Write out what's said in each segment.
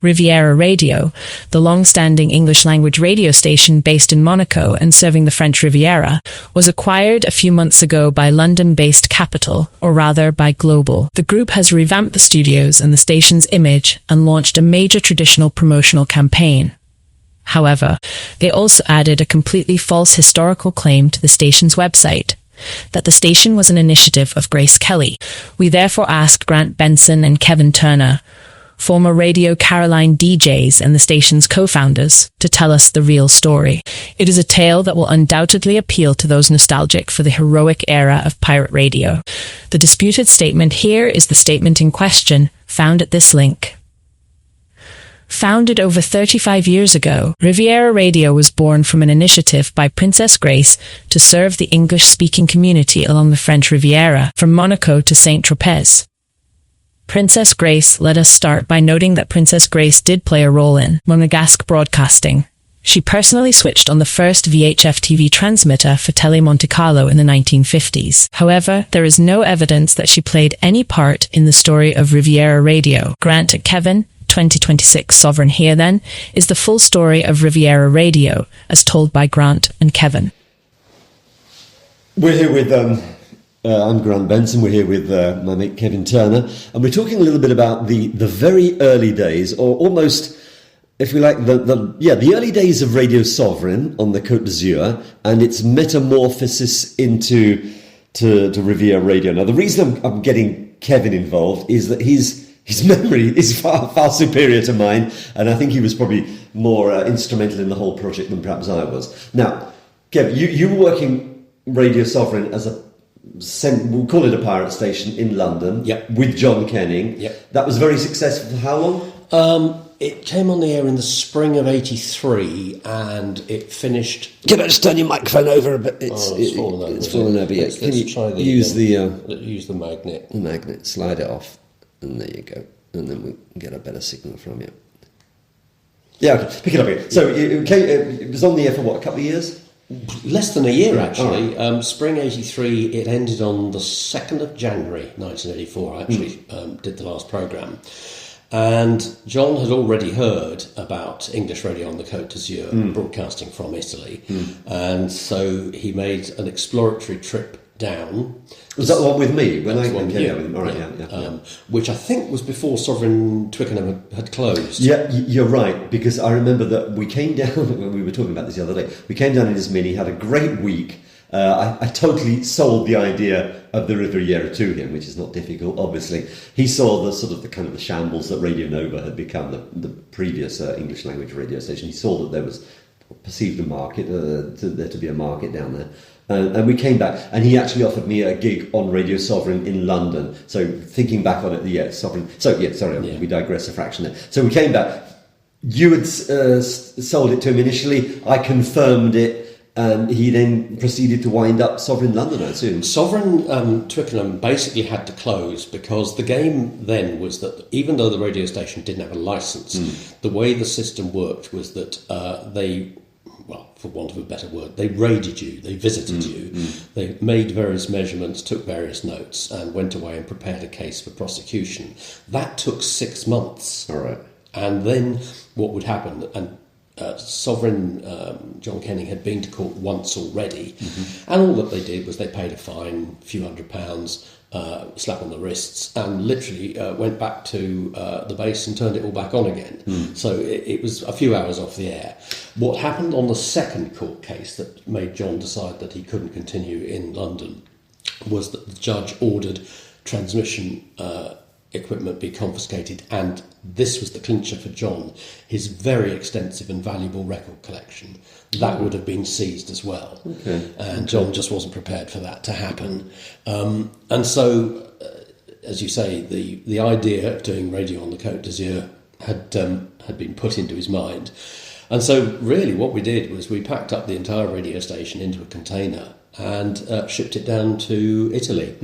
Riviera Radio, the long-standing English-language radio station based in Monaco and serving the French Riviera, was acquired a few months ago by London-based Capital, or rather by Global. The group has revamped the studios and the station's image and launched a major traditional promotional campaign. However, they also added a completely false historical claim to the station's website, that the station was an initiative of Grace Kelly. We therefore asked Grant Benson and Kevin Turner, former Radio Caroline DJs and the station's co-founders, to tell us the real story. It is a tale that will undoubtedly appeal to those nostalgic for the heroic era of pirate radio. The disputed statement here is the statement in question, found at this link. Founded over 35 years ago, Riviera Radio was born from an initiative by Princess Grace to serve the English-speaking community along the French Riviera, from Monaco to Saint-Tropez. Princess Grace let us start by noting that Princess Grace did play a role in Monegasque broadcasting. She personally switched on the first VHF TV transmitter for Tele Monte Carlo in the 1950s. However, there is no evidence that she played any part in the story of Riviera Radio. Grant and Kevin, 2026 Sovereign here then, is the full story of Riviera Radio, as told by Grant and Kevin. We're here with I'm Grant Benson. We're here with my mate Kevin Turner, and we're talking a little bit about the very early days, or almost, if we like, the early days of Radio Sovereign on the Côte d'Azur and its metamorphosis into Riviera Radio. Now, the reason I'm getting Kevin involved is that his memory is far superior to mine, and I think he was probably more instrumental in the whole project than perhaps I was. Now, Kevin, you were working Radio Sovereign as we'll call it a pirate station in London. Yep. With John Kenning. Yep. That was very successful for how long? It came on the air in the spring of '83 and it finished... Can I just turn your microphone over a bit? It's fallen over. It's fallen over, yeah. Can you try use use the magnet. The magnet, slide it off, and there you go. And then we can get a better signal from you. Yeah, okay. Pick it up again. So it was on the air for what, a couple of years? Less than a year, actually. Right. Spring '83, it ended on the 2nd of January 1984. I actually did the last programme. And John had already heard about English radio on the Côte d'Azur, broadcasting from Italy. And so he made an exploratory trip down. Was that the one with me? When I came down? All right, yeah. Which I think was before Sovereign Twickenham had closed. Yeah, you're right, because I remember that we came down, when we were talking about this the other day, we came down in his Mini, had a great week. I totally sold the idea of the Riviera to him, which is not difficult, obviously. He saw the kind of the shambles that Radio Nova had become, the previous English language radio station. He saw that there was perceived a market, there to be a market down there. And we came back, and he actually offered me a gig on Radio Sovereign in London. So thinking back on it, Sovereign. So we digress a fraction there. So we came back. You had sold it to him initially. I confirmed it. And he then proceeded to wind up Sovereign London, I assume. Sovereign Twickenham basically had to close because the game then was that even though the radio station didn't have a licence, the way the system worked was that they, well, for want of a better word, they raided you, they visited you, they made various measurements, took various notes, and went away and prepared a case for prosecution. That took 6 months. All right. And then what would happen, and Sovereign John Kenning had been to court once already, and all that they did was they paid a fine, a few £100, slap on the wrists, and literally went back to the base and turned it all back on again. So it was a few hours off the air. What happened on the second court case that made John decide that he couldn't continue in London was that the judge ordered transmission equipment be confiscated, and this was the clincher for John, his very extensive and valuable record collection. That would have been seized as well. And John just wasn't prepared for that to happen. And so, as you say, the idea of doing radio on the Côte d'Azur had been put into his mind. And so really what we did was we packed up the entire radio station into a container and shipped it down to Italy.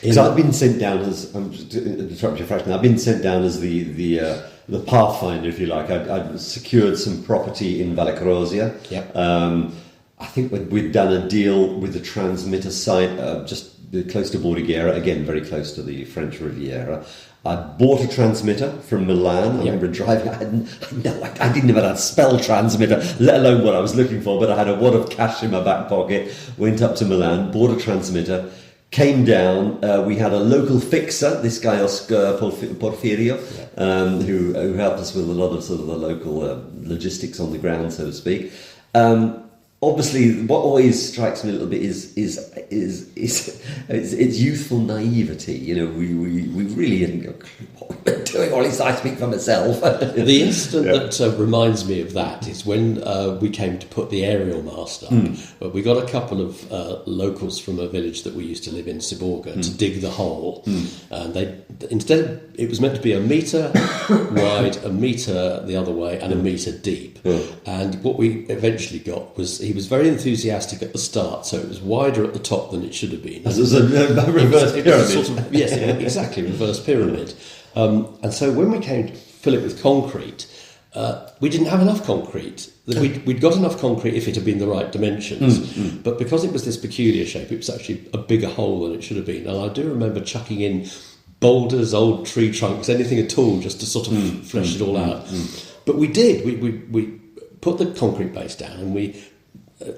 Because I've been sent down as I've been sent down as the pathfinder, if you like. I'd secured some property in Vallecrosia. Yep. I think we'd done a deal with the transmitter site just close to Bordighera, again very close to the French Riviera. I bought a transmitter from Milan. I remember driving. I didn't even know how to spell transmitter, let alone what I was looking for. But I had a wad of cash in my back pocket. Went up to Milan, bought a transmitter, came down. We had a local fixer, this guy Oscar Porfirio, who helped us with a lot of sort of the local logistics on the ground, so to speak. Obviously, what always strikes me a little bit is its youthful naivety. You know, we really didn't go what we were doing, or at least I speak for myself. The incident that reminds me of that is when we came to put the aerial mast up. We got a couple of locals from a village that we used to live in, Siborga, to dig the hole. And it was meant to be a metre wide, a metre the other way, and a metre deep. And what we eventually got was, he was very enthusiastic at the start, so it was wider at the top than it should have been. It was a reverse pyramid. Sort of, yes, exactly, reverse pyramid. And so when we came to fill it with concrete, we didn't have enough concrete. We'd got enough concrete if it had been the right dimensions, but because it was this peculiar shape, it was actually a bigger hole than it should have been. And I do remember chucking in boulders, old tree trunks, anything at all, just to sort of flesh it all out. But we did. We put the concrete base down, and we,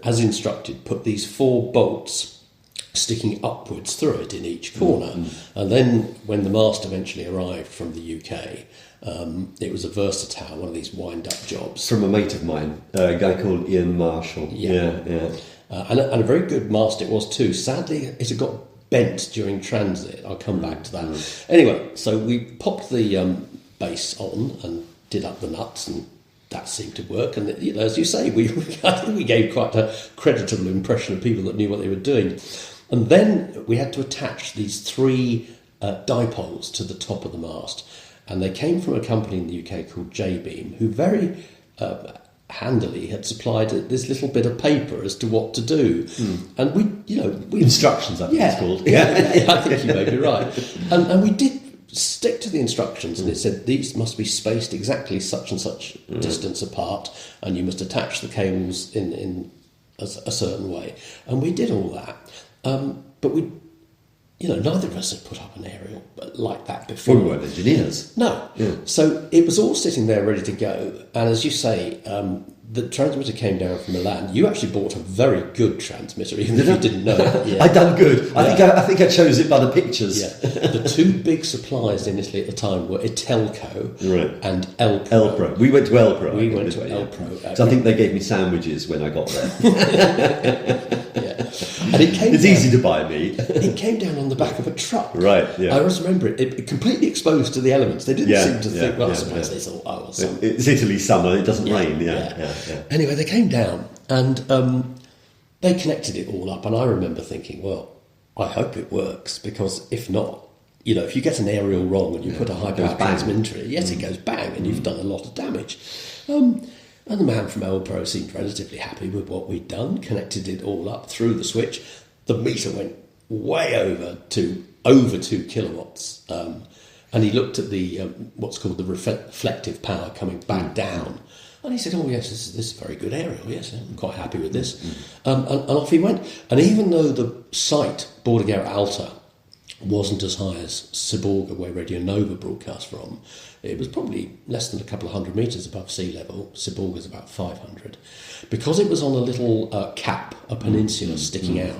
as instructed, put these 4 bolts sticking upwards through it in each corner. And then when the mast eventually arrived from the UK, it was a Versatile, one of these wind-up jobs. From a mate of mine, a guy called Ian Marshall. And a very good mast it was too. Sadly, it had got bent during transit. I'll come back to that. Anyway, so we popped the base on and did up the nuts, and that seemed to work. And as you say, I think we gave quite a creditable impression of people that knew what they were doing. And then we had to attach these 3 dipoles to the top of the mast, and they came from a company in the UK called J-Beam, who very handily had supplied this little bit of paper as to what to do. And we instructions, I think it's called. I think you may be right. And we did stick to the instructions, and it said these must be spaced exactly such and such distance apart, and you must attach the cables in a certain way. And we did all that, but we, neither of us had put up an aerial like that before. We weren't engineers. No. So it was all sitting there ready to go, and as you say, the transmitter came down from Milan. You actually bought a very good transmitter, even if you didn't know it. Yeah. I'd done good. I think I chose it by the pictures. Yeah. The 2 big suppliers in Italy at the time were Itelco and Elpro. Elpro. We went to Elpro. We went to Elpro. So I think they gave me sandwiches when I got there. And it came it's down, easy to buy meat. It came down on the back of a truck. Right, yeah. I always remember it completely exposed to the elements. They didn't seem to think, I suppose they thought, it's Italy summer, it doesn't rain. Yeah. Anyway, they came down, and they connected it all up, and I remember thinking, well, I hope it works, because if not, if you get an aerial wrong and you put a high-power transmitter in it, it goes bang, and you've done a lot of damage. And the man from Elpro seemed relatively happy with what we'd done, connected it all up through the switch. The meter went way over 2 kilowatts. And he looked at the what's called the reflective power coming back down. And he said, oh, yes, this is very good aerial. Yes, I'm quite happy with this. And off he went. And even though the site, Bordighera Alta, wasn't as high as Siborga, where Radio Nova broadcast from, it was probably less than a couple of 100 metres above sea level. Siborga's about 500. Because it was on a little cap, a peninsula sticking out,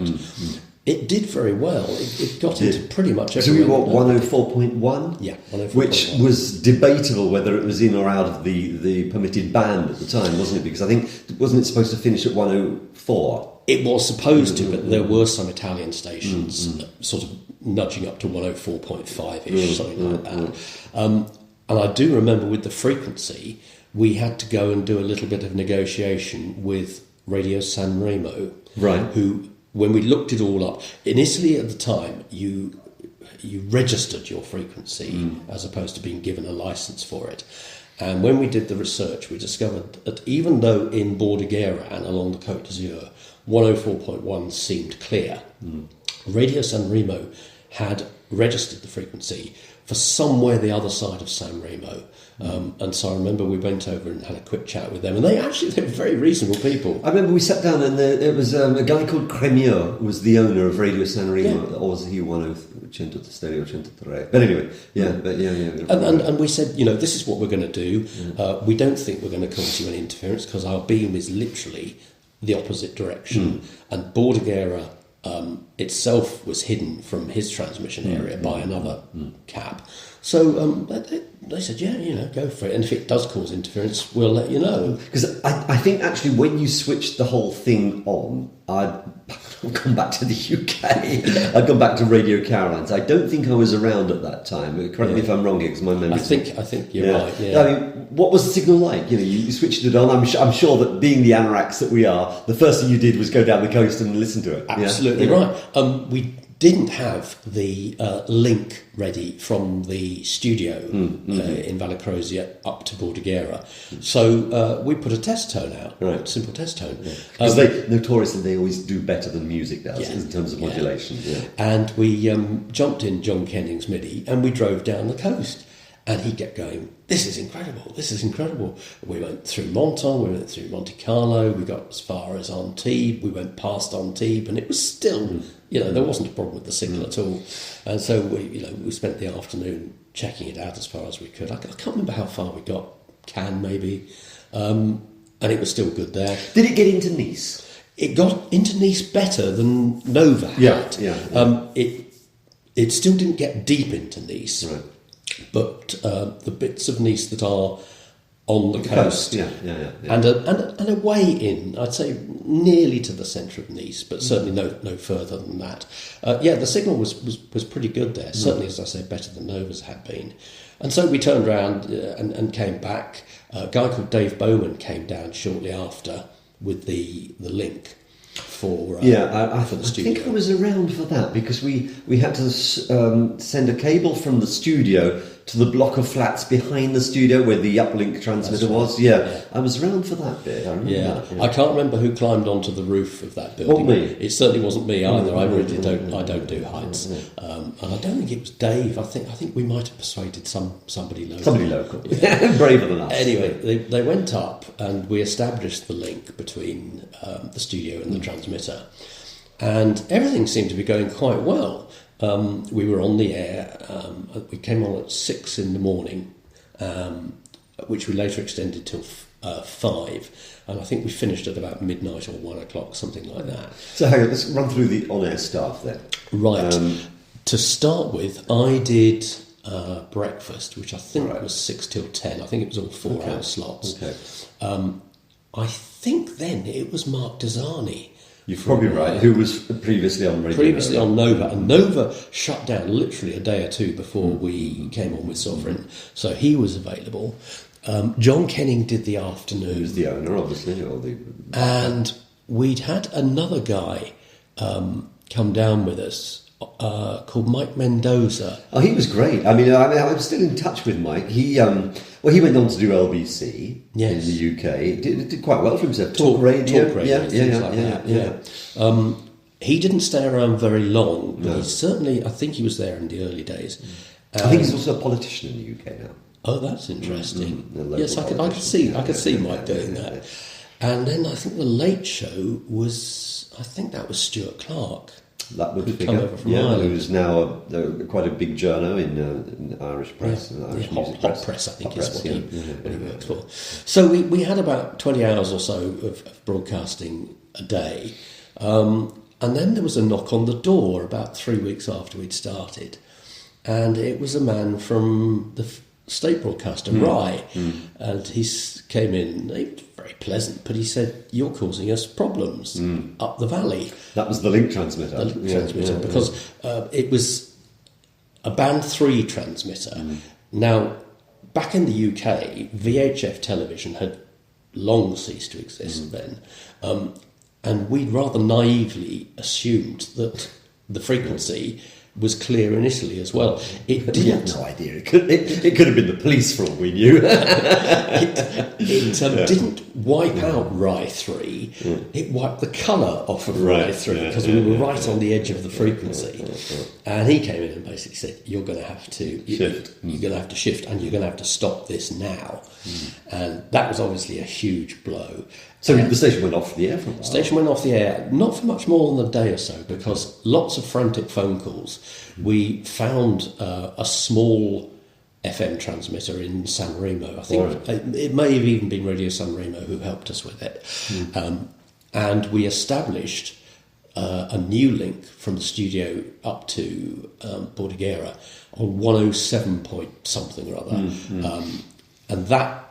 it did very well. It got into pretty much everywhere. So we were 104.1? Yeah, 104.1. Which was debatable whether it was in or out of the permitted band at the time, wasn't it? Because I think, wasn't it supposed to finish at 104? It was supposed to, but there were some Italian stations sort of nudging up to 104.5-ish, something like that. And I do remember with the frequency, we had to go and do a little bit of negotiation with Radio San Remo, who, when we looked it all up, in Italy at the time, you registered your frequency as opposed to being given a license for it. And when we did the research, we discovered that even though in Bordighera and along the Côte d'Azur, 104.1 seemed clear, Radio San Remo had registered the frequency for somewhere the other side of San Remo. And so I remember we went over and had a quick chat with them, and they were very reasonable people. I remember we sat down, and there was a guy called Cremieux, who was the owner of Radio San Remo, or was he 103, 103. But anyway, And we said, this is what we're going to do. We don't think we're going to cause you any interference because our beam is literally the opposite direction. And Bordighera itself was hidden from his transmission area by another cap. So they said, go for it. And if it does cause interference, we'll let you know. Because I think actually when you switched the whole thing on, I've gone back to the UK. I've gone back to Radio Carolines. I don't think I was around at that time. Correct me if I'm wrong here, because my memory. I think you're right. Yeah. I mean, what was the signal like? You switched it on. I'm sure that being the anoraks that we are, the first thing you did was go down the coast and listen to it. Absolutely right. We didn't have the link ready from the studio in Valacrosia up to Bordighera. So we put a test tone out, simple test tone. Because notoriously they always do better than music does in terms of modulation. Yeah. And we jumped in John Kenning's MIDI and we drove down the coast. And he kept going, this is incredible, this is incredible. We went through Monton, we went through Monte Carlo, we got as far as Antibes, we went past Antibes, and it was still, there wasn't a problem with the signal at all. And so we spent the afternoon checking it out as far as we could. I can't remember how far we got, Cannes maybe, and it was still good there. Did it get into Nice? It got into Nice better than Nova had. It still didn't get deep into Nice. Right. But the bits of Nice that are on the coast, and a way in, I'd say nearly to the centre of Nice, but certainly no further than that. The signal was pretty good there, certainly, as I say, better than Nova's had been. And so we turned around and came back. A guy called Dave Bowman came down shortly after with the link. For the studio. I think I was around for that because we had to send a cable from the studio to the block of flats behind the studio where the uplink transmitter was. Yeah, I was around for that bit. I remember that. Yeah. I can't remember who climbed onto the roof of that building. Not me. It certainly wasn't me either. I really don't. I don't do heights, and I don't think it was Dave. I think we might have persuaded somebody local. Somebody local, braver than us. Anyway, they went up and we established the link between the studio and the transmitter, and everything seemed to be going quite well. We were on the air. We came on at 6 in the morning, which we later extended till 5, and I think we finished at about midnight or 1 o'clock, something like that. So hang on, let's run through the on-air stuff then. Right. To start with, I did breakfast, which I think was 6 till 10. I think it was all 4-hour slots. Okay. I think then it was Mark Desani. You're probably right. Who was previously on Radio Previously on Nova. And Nova shut down literally a day or two before we came on with Sovereign. So he was available. John Kenning did the afternoon. Who's the owner, obviously. And we'd had another guy come down with us called Mike Mendoza. Oh, he was great. I mean, I'm still in touch with Mike. He went on to do LBC in the UK. Did quite well for himself. Talk radio. He didn't stay around very long, but he certainly, I think he was there in the early days. I think he's also a politician in the UK now. Oh, that's interesting. Yes, I could see Mike doing that. And then I think the Late Show was, I think that was Stuart Clark. That would come over from Ireland. Who's now quite a big journo in Irish press, Irish music hot press. I think is what he works for. So we had about 20 hours or so of broadcasting a day, and then there was a knock on the door about 3 weeks after we'd started, and it was a man from the state broadcaster, Rye, and he came in. He was very pleasant, but he said, "You're causing us problems up the valley." That was the link transmitter. Because it was a band 3 transmitter. Now, back in the UK, VHF television had long ceased to exist then, and we'd rather naively assumed that the frequency was clear in Italy as well. We had no idea. It could have been the police for all we knew. It didn't wipe out Rye 3. It wiped the colour off of Rye 3 because we were right on the edge of the frequency. And he came in and basically said, "You're going to have to shift. You're going to have to shift, and you're going to have to stop this now." And that was obviously a huge blow. So the station went off the air for a while? Station went off the air, not for much more than a day or so, because lots of frantic phone calls. We found a small FM transmitter in San Remo. I think it may have even been Radio San Remo who helped us with it. And we established a new link from the studio up to Bordighera on 107 point something or other. And that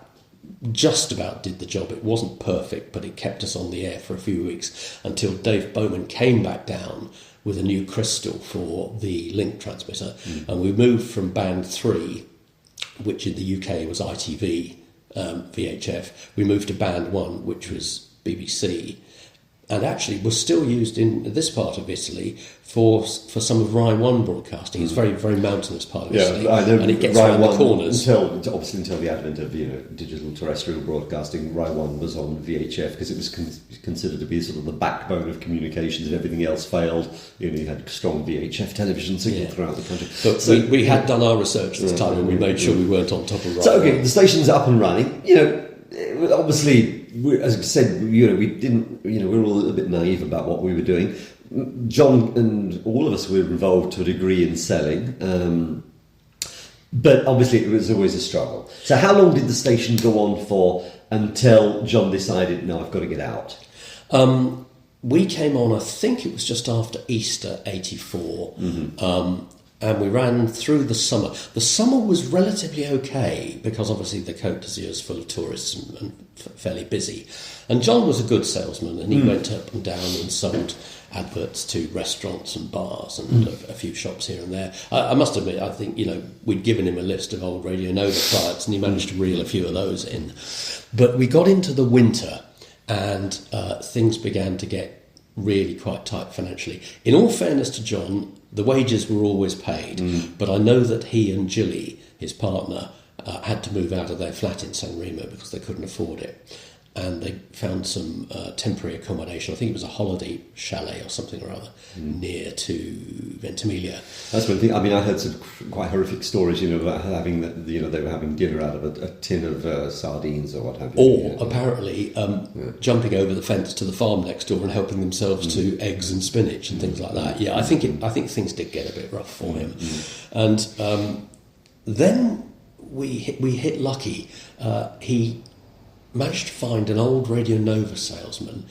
just about did the job. It wasn't perfect, but it kept us on the air for a few weeks until Dave Bowman came back down with a new crystal for the link transmitter. And we moved from band 3, which in the UK was ITV, VHF. We moved to band 1, which was BBC, and actually was still used in this part of Italy for some of Rai 1 broadcasting. It's very, very mountainous part of Italy, I know, and it gets Rai around 1 the corners. Until the advent of digital terrestrial broadcasting, Rai 1 was on VHF because it was considered to be sort of the backbone of communications. If everything else failed, you had strong VHF television signal throughout the country. But so, we had done our research at the time, and we made sure we weren't on top of Rai 1. So the station's up and running. Obviously, as I said, we were all a little bit naive about what we were doing. John and all of us were involved to a degree in selling, but obviously it was always a struggle. So how long did the station go on for until John decided, no, I've got to get out? We came on, I think it was just after Easter '84. And we ran through the summer. The summer was relatively okay because obviously the Côte d'Azur is full of tourists and fairly busy. And John was a good salesman, and he went up and down and sold adverts to restaurants and bars and a few shops here and there. I must admit, I think, we'd given him a list of old Radio Nova clients, and he managed to reel a few of those in. But we got into the winter, and things began to get really quite tight financially. In all fairness to John, the wages were always paid, but I know that he and Gilly, his partner, had to move out of their flat in San Remo because they couldn't afford it. And they found some temporary accommodation. I think it was a holiday chalet or something or other near to Ventimiglia. That's one thing. I mean, I heard some quite horrific stories, about having they were having dinner out of a tin of sardines or what have you. Or apparently jumping over the fence to the farm next door and helping themselves to eggs and spinach and things like that. Yeah, I think things did get a bit rough for him. And then we hit lucky. He managed to find an old Radio Nova salesman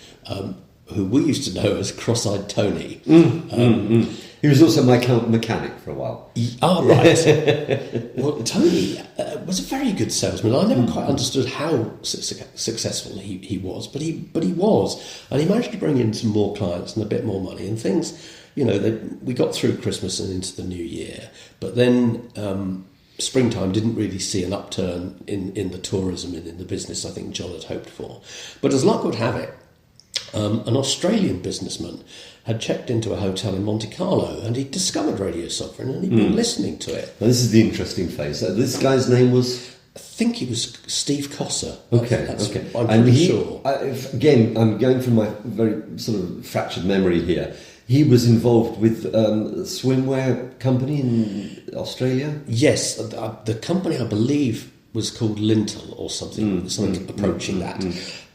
who we used to know as Cross-Eyed Tony. He was also my mechanic for a while. Right. Well, Tony was a very good salesman. I never quite understood how successful he was, but he was. And he managed to bring in some more clients and a bit more money and things. We got through Christmas and into the new year. But then springtime didn't really see an upturn in the tourism and in the business I think John had hoped for. But as luck would have it, an Australian businessman had checked into a hotel in Monte Carlo, and he'd discovered Radio Sovereign, and he'd been listening to it. Now, this is the interesting phase. This guy's name was? I think it was Steve Cosser. Okay. I'm pretty sure. Again, I'm going from my very sort of fractured memory here. He was involved with a swimwear company in Australia? Yes, the company I believe was called Lintel or something approaching that.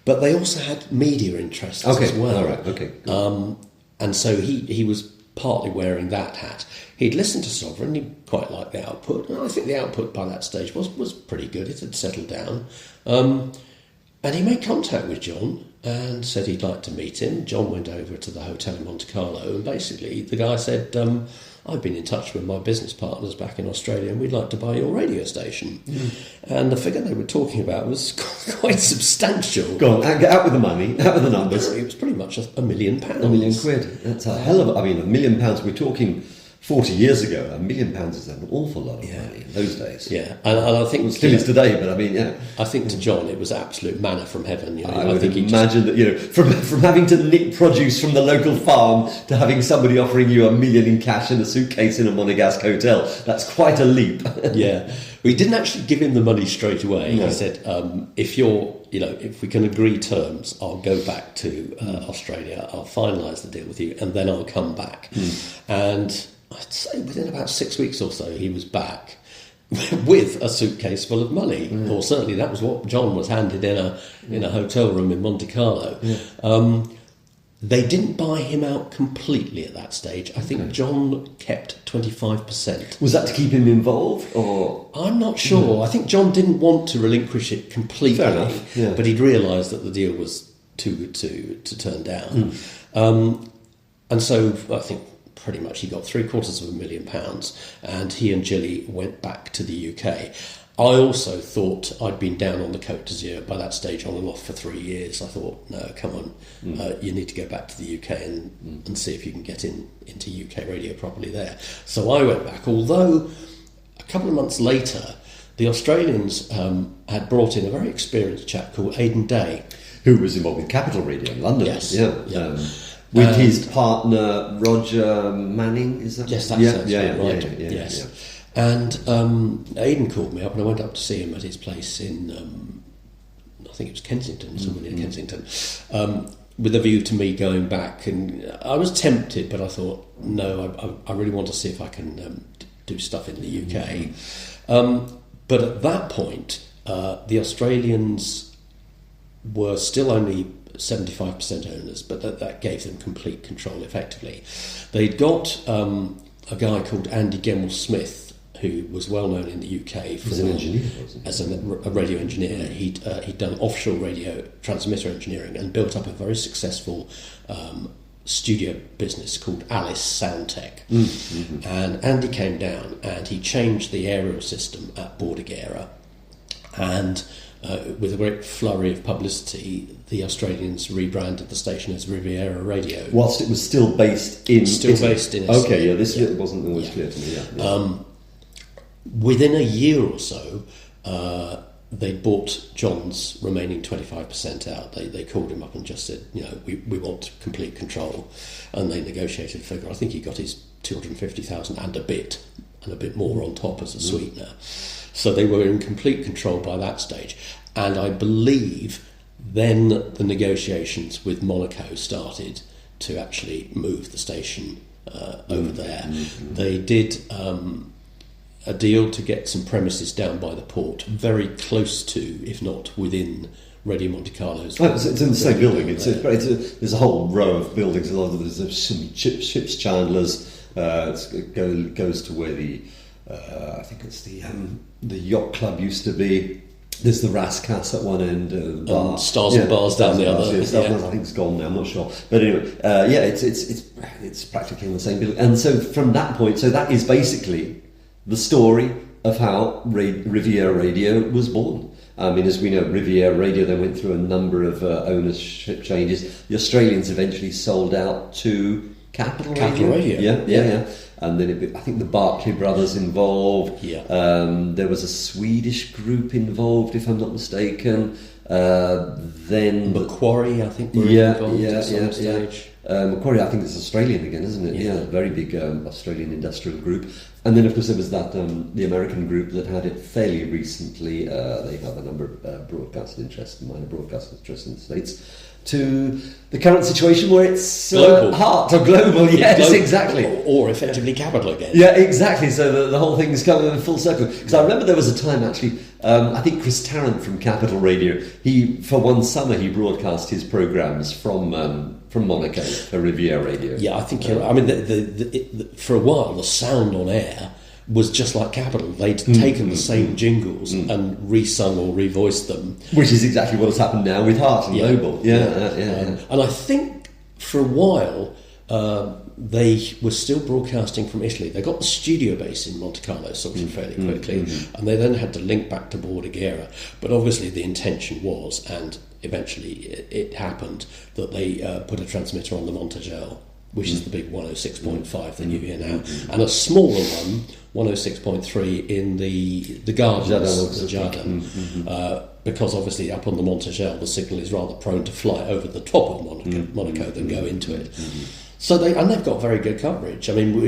But they also had media interests as well. All right, okay. Cool. And so he was partly wearing that hat. He'd listened to Sovereign, he quite liked the output, and I think the output by that stage was pretty good. It had settled down. And he made contact with John and said he'd like to meet him. John went over to the hotel in Monte Carlo, and basically the guy said, I've been in touch with my business partners back in Australia, and we'd like to buy your radio station. And the figure they were talking about was quite substantial. Go on, out with the money, out with the numbers. It was pretty much £1 million. £1 million quid. That's a hell of a... I mean, £1 million, we're talking 40 years ago. £1 million is an awful lot of money in those days. Yeah, and I think... It still is today, but I mean, yeah. I think to John it was absolute manna from heaven. I would imagine that, from having to nick produce from the local farm to having somebody offering you $1 million in cash in a suitcase in a Monegasque hotel, that's quite a leap. Yeah. We didn't actually give him the money straight away. No. He said, if we can agree terms, I'll go back to Australia, I'll finalise the deal with you, and then I'll come back. And I'd say within about 6 weeks or so, he was back with a suitcase full of money, or certainly that was what John was handed in a hotel room in Monte Carlo. They didn't buy him out completely at that stage. I think John kept 25%. Was that to keep him involved, or...? I'm not sure. I think John didn't want to relinquish it completely, Fair enough, yeah. but he'd realised that the deal was too good to turn down. And so I think pretty much he got £750,000, and he and Gilly went back to the UK. I also thought I'd been down on the Côte d'Azur by that stage on and off for 3 years. I thought, no, come on, you need to go back to the UK and see if you can get into UK radio properly there. So I went back, although a couple of months later, the Australians had brought in a very experienced chap called Aidan Day. Who was involved with Capital Radio in London. Yes. Yeah. With his partner, Roger Manning, is that? Yes, that's right. Yes. Yeah. And Aidan called me up, and I went up to see him at his place in, I think it was Kensington, somewhere near Kensington, with a view to me going back. And I was tempted, but I thought, no, I really want to see if I can do stuff in the UK. But at that point, the Australians were still only 75% owners, but that gave them complete control effectively. They'd got a guy called Andy Gemmell-Smith, who was well known in the UK as an engineer, wasn't he? As a radio engineer. He'd done offshore radio transmitter engineering and built up a very successful studio business called Alice Soundtech. And Andy came down and he changed the aerial system at Bordighera, and with a great flurry of publicity, the Australians rebranded the station as Riviera Radio. Whilst it was still based in Italy. Based in Italy. Okay, yeah, this wasn't always clear to me. Within a year or so, they bought John's remaining 25% out. They called him up and just said, we want complete control. And they negotiated a figure. I think he got his 250,000 and a bit more on top as a sweetener. So they were in complete control by that stage. And I believe then the negotiations with Monaco started to actually move the station over there. They did a deal to get some premises down by the port, very close to, if not within, Radio Monte Carlo's. It's in the same building. There's a whole row of buildings. A lot of there's some ships chandlers. It goes to where the I think it's the yacht club used to be. There's the Rascas at one end, bar. Stars and Bars down the other. I think it's gone now. I'm not sure, but anyway, it's practically in the same building. And so from that point, that is basically the story of how Riviera Radio was born. I mean, as we know, Riviera Radio then went through a number of ownership changes. The Australians eventually sold out to Capital Radio. Yeah. And then I think the Barclay brothers involved. Yeah. There was a Swedish group involved, if I'm not mistaken. Then Macquarie, I think, were involved at some stage. Macquarie, I think, is Australian again, isn't it? Yeah, very big Australian industrial group. And then, of course, there was that the American group that had it fairly recently. They have a number of broadcast interests, minor broadcast interests in the States, to the current situation where it's global. Yes, global. Exactly. Or effectively Capital again. Yeah, exactly. So the whole thing's come in full circle. Because I remember there was a time, actually, I think Chris Tarrant from Capital Radio, for one summer, he broadcast his programmes from Monaco for Riviera Radio. Yeah, I think you're right. I mean, for a while, the sound on air was just like Capital. They'd taken the same jingles and re-sung or revoiced them. Which is exactly what has happened now with Heart and Noble. Yeah. And I think for a while, they were still broadcasting from Italy. They got the studio base in Monte Carlo sorted fairly quickly, and they then had to link back to Bordighera. But obviously the intention was, and eventually it happened, that they put a transmitter on the Monte, which is the big 106.5 that you hear now, and a smaller one, 106.3 in the gardens, the Jardin, because obviously up on the Monte the signal is rather prone to fly over the top of Monaco than go into it. So they've got very good coverage. I mean,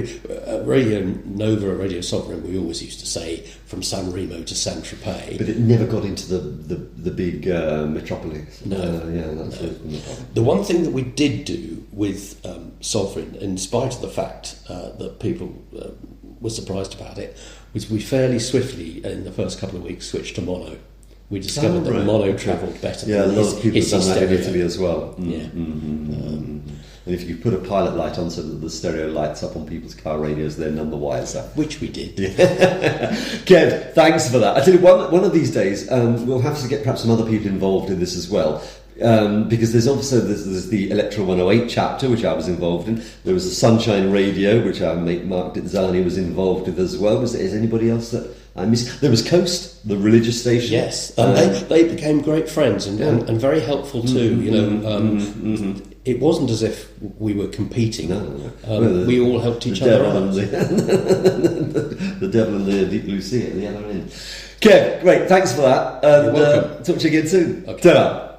Radio Nova, Radio Sovereign, we always used to say from San Remo to Saint Tropez. But it never got into the big metropolis. No. That's the one thing that we did do with Sovereign, in spite of the fact that people were surprised about it, was we fairly swiftly, in the first couple of weeks, switched to mono. We discovered that mono travelled better. Yeah, a lot of people have done that in stereo. Italy as well. And if you could put a pilot light on so that the stereo lights up on people's car radios, their number wires up. Which we did. Kev, thanks for that. I tell you, one of these days we'll have to get perhaps some other people involved in this as well. Because there's also there's the Electro 108 chapter, which I was involved in. There was the Sunshine Radio, which our mate Mark Ditzani was involved with as well. Is anybody else that I missed? There was Coast, the religious station. Yes, they became great friends and very helpful too. It wasn't as if we were competing. No. We all helped each other out. The devil and the deep blue sea at the other end. Kev, great, thanks for that. And You're welcome. Talk to you again soon. Okay. Ta-ra.